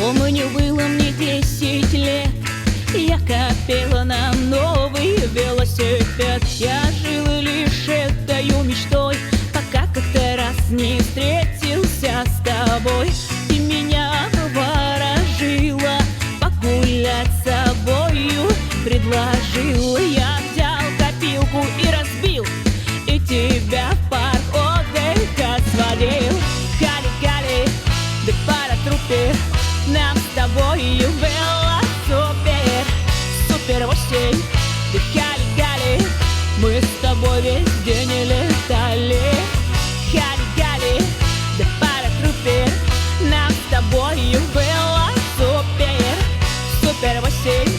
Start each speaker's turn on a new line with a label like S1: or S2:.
S1: Помню, было мне 10 лет, я копила на новый велосипед. Я жила лишь этой мечтой, пока как-то раз не встретился с тобой. Ты меня ворожила, погулять с собою предложила. Я взял копилку и разбил, и тебя в парк отдыха сводил. Хали-гали, да паратрупе, нам с тобою было супер, супер 8. Да хали-гали, мы с тобой весь день летали. Хали-гали, да паратрупе, нам с тобою было супер, супер 8.